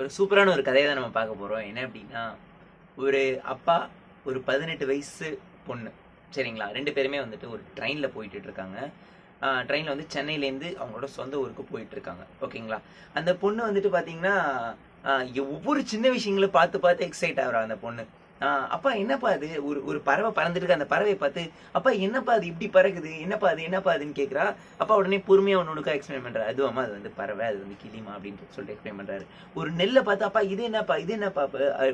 ஒரு சூப்பரான ஒரு கதையை தான் நம்ம பார்க்க போகிறோம். என்ன அப்படின்னா, ஒரு அப்பா ஒரு 18 வயசு பொண்ணு, சரிங்களா? 2 பேருமே வந்துட்டு ஒரு ட்ரெயினில் போயிட்டு இருக்காங்க. ட்ரெயினில் வந்து சென்னையிலேருந்து அவங்களோட சொந்த ஊருக்கு போயிட்டு இருக்காங்க, ஓகேங்களா? அந்த பொண்ணு வந்துட்டு பார்த்தீங்கன்னா, ஒவ்வொரு சின்ன விஷயங்களும் பார்த்து பார்த்து எக்ஸைட் ஆகுறா அந்த பொண்ணு. அப்பா என்னப்பா அது, ஒரு ஒரு பறவை பறந்துட்டு இருக்கு, அந்த பறவையை பார்த்து அப்பா என்னப்பா அது இப்படி பறக்குது, என்னப்பா அது என்னப்பா அதுன்னு கேட்குறா. அப்பா உடனே பொறுமையாக ஒன்றுக்கா எக்ஸ்பிளைன் பண்ணுறாரு. அதுவாமா அது வந்து பறவை, அது வந்து கிளிமா அப்படின்னு சொல்லிட்டு எக்ஸ்பிளைன் பண்ணுறாரு. ஒரு நெல்லை பார்த்து அப்பா இது என்னப்பா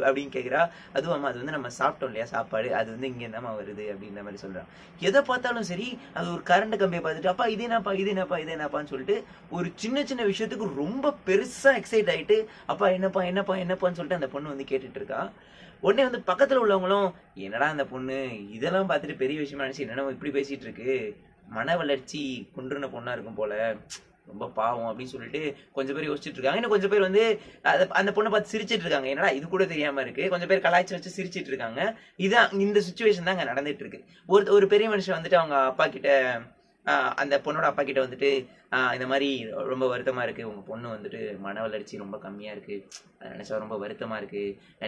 அப்படின்னு கேட்குறா. அதுவாமா அது வந்து நம்ம சாப்பிட்டோம் இல்லையா சாப்பாடு, அது வந்து இங்கே இருந்தாமா வருது அப்படின்ற மாதிரி சொல்கிறான். எதை பார்த்தாலும் சரி, அது ஒரு கரண்ட் கம்பியை பார்த்துட்டு அப்பா இது என்னப்பான்னு சொல்லிட்டு ஒரு சின்ன சின்ன விஷயத்துக்கு ரொம்ப பெருசாக எக்ஸைட் ஆகிட்டு அப்பா என்னப்பான்னு சொல்லிட்டு அந்த பொண்ணு வந்து கேட்டுட்டு இருக்கா. உடனே வந்து பக்கத்துல உள்ளவங்களும் என்னடா அந்த பொண்ணு இதெல்லாம் பார்த்துட்டு பெரிய விஷயமா நினைச்சு என்னடா இப்படி பேசிட்டு இருக்கு, மன வளர்ச்சி குன்றுன பொண்ணா இருக்கும் போல, ரொம்ப பாவம் அப்படின்னு சொல்லிட்டு கொஞ்சம் பேர் யோசிச்சுட்டு இருக்காங்க. இன்னும் கொஞ்சம் பேர் வந்து அந்த பொண்ணை பார்த்து சிரிச்சிட்டு இருக்காங்க. என்னடா இது கூட தெரியாம இருக்கு. கொஞ்சம் பேர் கலாய்ச்சி வச்சு சிரிச்சிட்டு இருக்காங்க. இதான் இந்த சுச்சுவேஷன் தான் அங்க நடந்துட்டு இருக்கு. ஒரு பெரிய மனுஷன் வந்துட்டு அவங்க அப்பா கிட்ட, அந்த பொண்ணோட அப்பா கிட்ட வந்துட்டு இந்த மாதிரி ரொம்ப வருத்தமா இருக்கு, உங்க பொண்ணு வந்துட்டு மன வளர்ச்சி ரொம்ப கம்மியா இருக்கு, அதை நினைச்சா ரொம்ப வருத்தமா இருக்கு,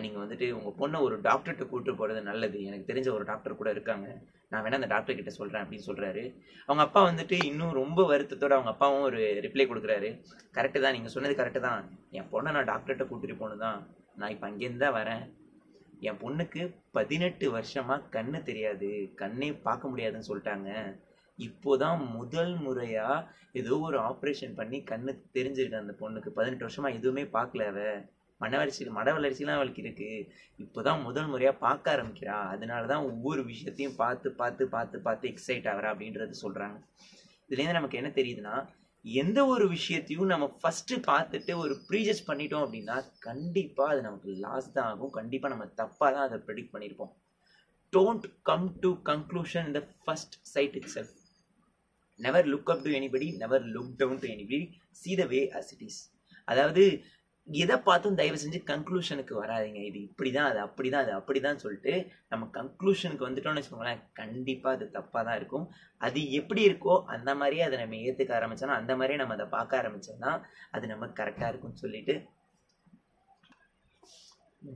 நீங்க வந்துட்டு உங்க பொண்ணை ஒரு டாக்டர்கிட்ட கூட்டு போறது நல்லது, எனக்கு தெரிஞ்ச ஒரு டாக்டர் கூட இருக்காங்க, நான் வேணா அந்த டாக்டர் கிட்ட சொல்றேன் அப்படின்னு சொல்றாரு. அவங்க அப்பா வந்துட்டு இன்னும் ரொம்ப வருத்தத்தோட அவங்க அப்பாவும் ஒரு ரிப்ளை கொடுக்குறாரு. கரெக்டு தான், நீங்க சொன்னது கரெக்டு தான், என் பொண்ணை நான் டாக்டர்கிட்ட கூட்டிட்டு போகணுதான், நான் இப்போ அங்கேருந்து தான் வரேன். என் பொண்ணுக்கு 18 வருஷமா கண்ணு தெரியாது, கண்ணே பார்க்க முடியாதுன்னு சொல்லிட்டாங்க. இப்போதான் முதல் முறையா ஏதோ ஒரு ஆப்ரேஷன் பண்ணி கண்ணு தெரிஞ்சிருக்கு அந்த பொண்ணுக்கு. 18 வருஷமா எதுவுமே பார்க்கல அவ. மட வளர்ச்சிலாம் அவளுக்கு இருக்கு. இப்போதான் முதல் முறையா பார்க்க ஆரம்பிக்கிறா. அதனாலதான் ஒவ்வொரு விஷயத்தையும் பார்த்து பார்த்து பார்த்து பார்த்து எக்ஸைட் ஆகிறா அப்படின்றது சொல்றாங்க. இதுல இருந்து நமக்கு என்ன தெரியுதுன்னா, எந்த ஒரு விஷயத்தையும் நம்ம ஃபர்ஸ்ட் பார்த்துட்டு ஒரு ப்ரீஜஸ் பண்ணிட்டோம் அப்படின்னா கண்டிப்பா அது நமக்கு லாஸ் தான் ஆகும். கண்டிப்பா நம்ம தப்பா தான் அதை ப்ரெடிக்ட் பண்ணியிருப்போம். Don't come to conclusion in the first sight itself. Never look up to anybody, never look down to anybody. See the way as it is. அதாவது எதை பார்த்தும் தயவு செஞ்சு கன்க்ளூஷனுக்கு வராதிங்க. இது இப்படிதான், அது அப்படிதான், அது அப்படிதான் சொல்லிட்டு நம்ம கன்க்ளூஷனுக்கு வந்துட்டோம்னு வச்சுக்கோங்களேன், கண்டிப்பா அது தப்பா தான் இருக்கும். அது எப்படி இருக்கோ அந்த மாதிரியே அதை நம்ம ஏத்துக்க ஆரம்பிச்சோம்னா, அந்த மாதிரியே நம்ம அதை பார்க்க ஆரம்பிச்சோம்னா அது நம்ம கரெக்டா இருக்கும்னு சொல்லிட்டு,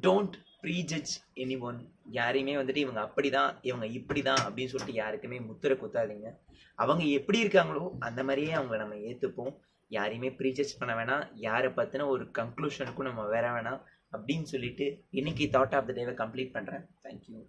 டோன்ட் ப்ரீஜட்ஜ் எனிஒன். யாரையுமே வந்துட்டு இவங்க அப்படிதான் இவங்க இப்படிதான் அப்படின்னு சொல்லிட்டு யாருக்குமே முத்திரை குத்தாதீங்க. அவங்க எப்படி இருக்காங்களோ அந்த மாதிரியே அவங்கள நம்ம ஏற்றுப்போம். யாரையுமே ப்ரீஜட்ஜ் பண்ண வேணாம். யாரை பற்றின ஒரு கன்க்ளூஷனுக்கும் நம்ம வர வேணாம் அப்படின்னு சொல்லிட்டு இன்னைக்கு தாட் ஆஃப் த டேவை கம்ப்ளீட் பண்ணுறேன். தேங்க்யூ.